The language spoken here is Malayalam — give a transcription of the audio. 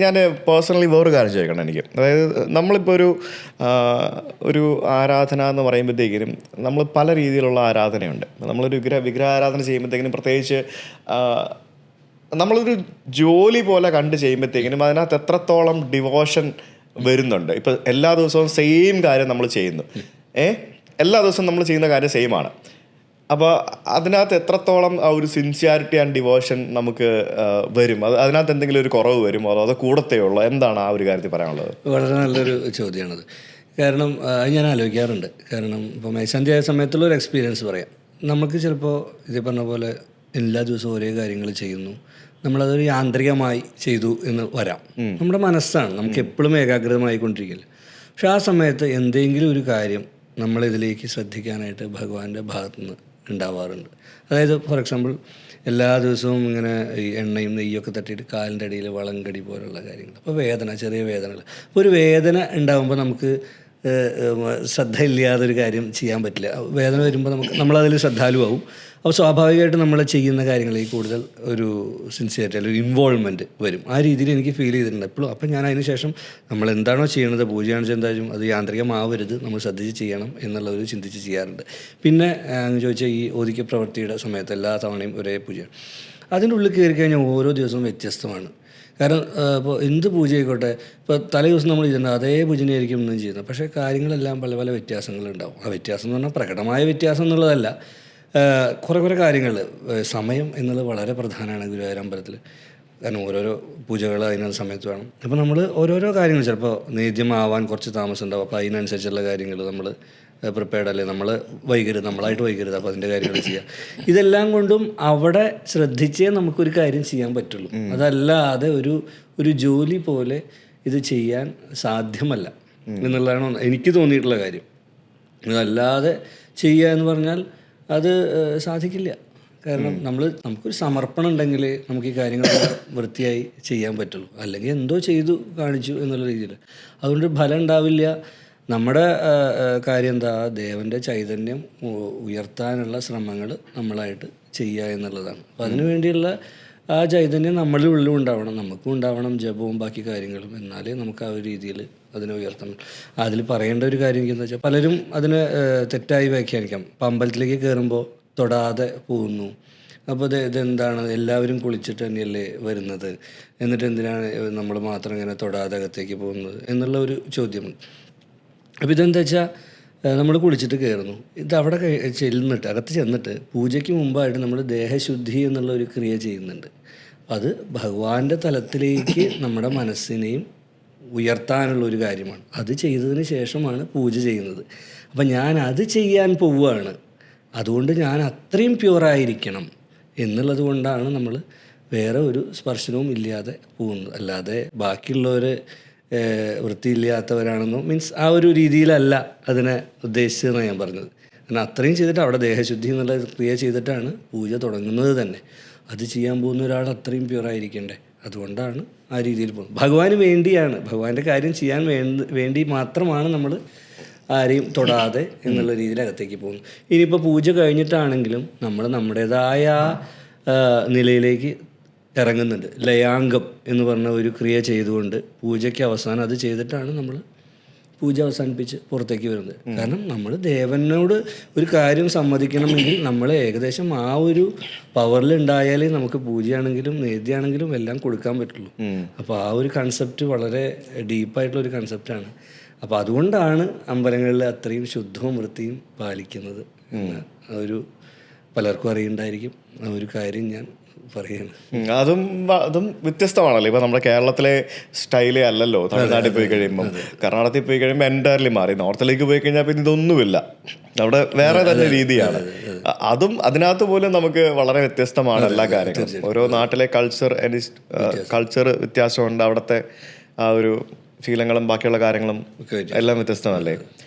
ഞാൻ പേഴ്സണലി വേറൊരു കാര്യം ചോദിക്കണം എനിക്ക്. അതായത് നമ്മളിപ്പോൾ ഒരു ആരാധന എന്ന് പറയുമ്പോഴത്തേക്കിനും നമ്മൾ പല രീതിയിലുള്ള ആരാധനയുണ്ട്. നമ്മളൊരു വിഗ്രഹാരാധന ചെയ്യുമ്പോഴത്തേക്കിനും പ്രത്യേകിച്ച് നമ്മളൊരു ജോലി പോലെ കണ്ട് ചെയ്യുമ്പോഴത്തേക്കിനും അതിനകത്ത് എത്രത്തോളം ഡിവോഷൻ വരുന്നുണ്ട്. ഇപ്പം എല്ലാ ദിവസവും സെയിം കാര്യം നമ്മൾ ചെയ്യുന്നു, എല്ലാ ദിവസവും നമ്മൾ ചെയ്യുന്ന കാര്യം സെയിമാണ്. അപ്പോൾ അതിനകത്ത് എത്രത്തോളം ആ ഒരു സിൻസിയാരിറ്റി ആൻഡ് ഡിവോഷൻ നമുക്ക് വരും? അതിനകത്ത് എന്തെങ്കിലും ഒരു കുറവ് വരുമോ, അതോ കൂടത്തേ ഉള്ളൂ? എന്താണ് ആ ഒരു കാര്യത്തിൽ പറയാനുള്ളത്? വളരെ നല്ലൊരു ചോദ്യമാണത്. കാരണം അത് ഞാൻ ആലോചിക്കാറുണ്ട്. കാരണം ഇപ്പോൾ മേശാന്തി ആയ സമയത്തുള്ള ഒരു എക്സ്പീരിയൻസ് പറയാം. നമുക്ക് ചിലപ്പോൾ ഇത് പറഞ്ഞ പോലെ എല്ലാ ദിവസവും ഒരേ കാര്യങ്ങൾ ചെയ്യുന്നു, നമ്മളതൊരു യാന്ത്രികമായി ചെയ്തു എന്ന് വരാം. നമ്മുടെ മനസ്സാണ് നമുക്ക് എപ്പോഴും ഏകാഗ്രതമായിക്കൊണ്ടിരിക്കില്ല. പക്ഷെ ആ സമയത്ത് എന്തെങ്കിലും ഒരു കാര്യം നമ്മളിതിലേക്ക് ശ്രദ്ധിക്കാനായിട്ട് ഭഗവാന്റെ ഭാഗത്തുനിന്ന് ഉണ്ടാവാറുണ്ട്. അതായത് ഫോർ എക്സാമ്പിൾ എല്ലാ ദിവസവും ഇങ്ങനെ ഈ എണ്ണയും നെയ്യൊക്കെ തട്ടിയിട്ട് കാലിൻ്റെ അടിയിൽ വളങ്കടി പോലുള്ള കാര്യങ്ങൾ. അപ്പോൾ ചെറിയ വേദനകൾ. അപ്പോൾ ഒരു വേദന ഉണ്ടാകുമ്പോൾ നമുക്ക് ശ്രദ്ധയില്ലാതെ ഒരു കാര്യം ചെയ്യാൻ പറ്റില്ല. വേദന വരുമ്പോൾ നമ്മളതിൽ ശ്രദ്ധാലുവാകും. അപ്പോൾ സ്വാഭാവികമായിട്ട് നമ്മൾ ചെയ്യുന്ന കാര്യങ്ങളിൽ കൂടുതൽ ഒരു സിൻസിയറിറ്റി അല്ലെങ്കിൽ ഇൻവോൾവ്മെൻറ്റ് വരും. ആ രീതിയിൽ എനിക്ക് ഫീൽ ചെയ്തിട്ടുണ്ട് എപ്പോഴും. അപ്പം ഞാൻ അതിന് ശേഷം നമ്മൾ എന്താണോ ചെയ്യണത്, പൂജയാണ് എന്തായാലും അത് യാന്ത്രികമാവരുത്, നമ്മൾ ശ്രദ്ധിച്ച് ചെയ്യണം എന്നുള്ളൊരു ചിന്തിച്ച് ചെയ്യാറുണ്ട്. പിന്നെ എന്ന് ചോദിച്ചാൽ ഈ ഒതുക്കിയ പ്രവൃത്തിയുടെ സമയത്ത് എല്ലാ തവണയും ഒരേ പൂജയാണ്. അതിൻ്റെ ഉള്ളിൽ കയറി കഴിഞ്ഞാൽ ഓരോ ദിവസവും വ്യത്യസ്തമാണ്. കാരണം ഇപ്പോൾ എന്ത് പൂജ ആയിക്കോട്ടെ, ഇപ്പോൾ തലേ ദിവസം നമ്മൾ ചെയ്യുന്നത് അതേ പൂജനെയായിരിക്കും ഇന്നും ചെയ്യുന്നത്. പക്ഷേ കാര്യങ്ങളെല്ലാം പല പല വ്യത്യാസങ്ങളുണ്ടാവും. ആ വ്യത്യാസം എന്ന് പറഞ്ഞാൽ പ്രകടമായ വ്യത്യാസം എന്നുള്ളതല്ല, കുറേ കാര്യങ്ങൾ. സമയം എന്നുള്ളത് വളരെ പ്രധാനമാണ് ഗുരുവായൂരമ്പലത്തിൽ. കാരണം ഓരോരോ പൂജകൾ അതിനൊരു സമയത്ത് വേണം. അപ്പോൾ നമ്മൾ ഓരോരോ കാര്യങ്ങൾ ചിലപ്പോൾ നേദ്യമാവാൻ കുറച്ച് താമസം ഉണ്ടാവും. അപ്പോൾ അതിനനുസരിച്ചുള്ള കാര്യങ്ങൾ നമ്മൾ പ്രിപ്പയർഡ് അല്ലേ, നമ്മളായിട്ട് വൈകരുത്. അപ്പോൾ അതിൻ്റെ കാര്യങ്ങൾ ചെയ്യുക. ഇതെല്ലാം കൊണ്ടും അവിടെ ശ്രദ്ധിച്ചേ നമുക്കൊരു കാര്യം ചെയ്യാൻ പറ്റുള്ളൂ. അതല്ലാതെ ഒരു ജോലി പോലെ ഇത് ചെയ്യാൻ സാധ്യമല്ല എന്നുള്ളതാണ് എനിക്ക് തോന്നിയിട്ടുള്ള കാര്യം. അതല്ലാതെ ചെയ്യുക എന്ന് പറഞ്ഞാൽ അത് സാധിക്കില്ല. കാരണം നമുക്കൊരു സമർപ്പണം ഉണ്ടെങ്കിൽ നമുക്ക് ഈ കാര്യങ്ങൾ വൃത്തിയായി ചെയ്യാൻ പറ്റുള്ളൂ. അല്ലെങ്കിൽ എന്തോ ചെയ്തു കാണിച്ചു എന്നുള്ള രീതിയിൽ അതുകൊണ്ട് ഫലം ഉണ്ടാവില്ല. നമ്മുടെ കാര്യം എന്താ, ദേവൻ്റെ ചൈതന്യം ഉയർത്താനുള്ള ശ്രമങ്ങൾ നമ്മളായിട്ട് ചെയ്യുക എന്നുള്ളതാണ്. അപ്പോൾ അതിനു വേണ്ടിയുള്ള ആ ചൈതന്യം നമ്മളുടെ ഉള്ളിൽ ഉണ്ടാവണം, നമുക്കും ഉണ്ടാവണം, ജപവും ബാക്കി കാര്യങ്ങളും. എന്നാലേ നമുക്ക് ആ ഒരു രീതിയിൽ അതിനെ ഉയർത്തണം. അതിൽ പറയേണ്ട ഒരു കാര്യം എന്താ വെച്ചാൽ, പലരും അതിനെ തെറ്റായി വ്യാഖ്യാനിക്കാം. ഇപ്പം അമ്പലത്തിലേക്ക് കയറുമ്പോൾ തൊടാതെ പോകുന്നു. അപ്പോൾ ഇതെന്താണ്, എല്ലാവരും കുളിച്ചിട്ട് തന്നെയല്ലേ വരുന്നത്, എന്നിട്ട് എന്തിനാണ് നമ്മൾ മാത്രം ഇങ്ങനെ തൊടാതെ അകത്തേക്ക് പോകുന്നത് എന്നുള്ള ഒരു ചോദ്യമുണ്ട്. അപ്പോൾ ഇതെന്താ വെച്ചാൽ, നമ്മൾ കുളിച്ചിട്ട് കയറുന്നു, ഇത് അവിടെ അകത്ത് ചെന്നിട്ട് പൂജയ്ക്ക് മുമ്പായിട്ട് നമ്മൾ ദേഹശുദ്ധി എന്നുള്ള ഒരു ക്രിയ ചെയ്യുന്നുണ്ട്. അത് ഭഗവാന്റെ തലത്തിലേക്ക് നമ്മുടെ മനസ്സിനെയും ഉയർത്താനുള്ള ഒരു കാര്യമാണ്. അത് ചെയ്തതിന് ശേഷമാണ് പൂജ ചെയ്യുന്നത്. അപ്പം ഞാൻ അത് ചെയ്യാൻ പോവുകയാണ്, അതുകൊണ്ട് ഞാൻ അത്രയും പ്യുവറായിരിക്കണം എന്നുള്ളത് കൊണ്ടാണ് നമ്മൾ വേറെ ഒരു സ്പർശനവും ഇല്ലാതെ പോകുന്നത്. അല്ലാതെ ബാക്കിയുള്ളവർ വൃത്തിയില്ലാത്തവരാണെന്നോ ആ ഒരു രീതിയിലല്ല അതിനെ ഉദ്ദേശിച്ചതെന്ന് ഞാൻ പറഞ്ഞത്. കാരണം അത്രയും ചെയ്തിട്ട് അവിടെ ദേഹശുദ്ധി എന്നുള്ള ക്രിയ ചെയ്തിട്ടാണ് പൂജ തുടങ്ങുന്നത് തന്നെ. അത് ചെയ്യാൻ പോകുന്ന ഒരാൾ അത്രയും പ്യുവറായിരിക്കണ്ടേ, അതുകൊണ്ടാണ് ആ രീതിയിൽ പോകുന്നത്. ഭഗവാന് വേണ്ടിയാണ്, ഭഗവാന്റെ കാര്യം ചെയ്യാൻ വേണ്ടി മാത്രമാണ് നമ്മൾ ആരെയും തൊടാതെ എന്നുള്ള രീതിയിൽ അകത്തേക്ക് പോകുന്നു. ഇനിയിപ്പോൾ പൂജ കഴിഞ്ഞിട്ടാണെങ്കിലും നമ്മൾ നമ്മുടേതായ നിലയിലേക്ക് ഇറങ്ങുന്നുണ്ട്. ലയാംഗം എന്ന് പറഞ്ഞ ഒരു ക്രിയ ചെയ്തുകൊണ്ട് പൂജയ്ക്ക് അവസാനം അത് ചെയ്തിട്ടാണ് നമ്മൾ പൂജ അവസാനിപ്പിച്ച് പുറത്തേക്ക് വരുന്നത്. കാരണം നമ്മൾ ദേവനോട് ഒരു കാര്യം സമ്മതിക്കണമെങ്കിൽ നമ്മൾ ഏകദേശം ആ ഒരു പവറിൽ ഉണ്ടായാലേ നമുക്ക് പൂജയാണെങ്കിലും നേദ്യമാണെങ്കിലും എല്ലാം കൊടുക്കാൻ പറ്റുള്ളൂ. അപ്പോൾ ആ ഒരു കൺസെപ്റ്റ് വളരെ ഡീപ്പായിട്ടുള്ളൊരു കൺസെപ്റ്റാണ്. അപ്പോൾ അതുകൊണ്ടാണ് അമ്പലങ്ങളിൽ അത്രയും ശുദ്ധവും വൃത്തിയും പാലിക്കുന്നത്. പലർക്കും അറിയണ്ടായിരിക്കും. ആ ഒരു കാര്യം ഞാൻ പറയുന്നു. അതും വ്യത്യസ്തമാണല്ലോ. ഇപ്പം നമ്മുടെ കേരളത്തിലെ സ്റ്റൈലേ അല്ലല്ലോ തമിഴ്നാട്ടിൽ പോയി കഴിയുമ്പം. കർണാടകത്തിൽ പോയി കഴിയുമ്പോൾ എൻറ്റയർലി മാറി. നോർത്തിലേക്ക് പോയി കഴിഞ്ഞാൽ പിന്നെ ഇതൊന്നുമില്ല, അവിടെ വേറെ തന്നെ രീതിയാണ്. അതിനകത്ത് പോലും നമുക്ക് വളരെ വ്യത്യസ്തമാണ് എല്ലാ കാര്യങ്ങളും. ഓരോ നാട്ടിലെ കൾച്ചർ വ്യത്യാസമുണ്ട്. അവിടുത്തെ ആ ഒരു ശീലങ്ങളും ബാക്കിയുള്ള കാര്യങ്ങളും എല്ലാം വ്യത്യസ്തമല്ലേ.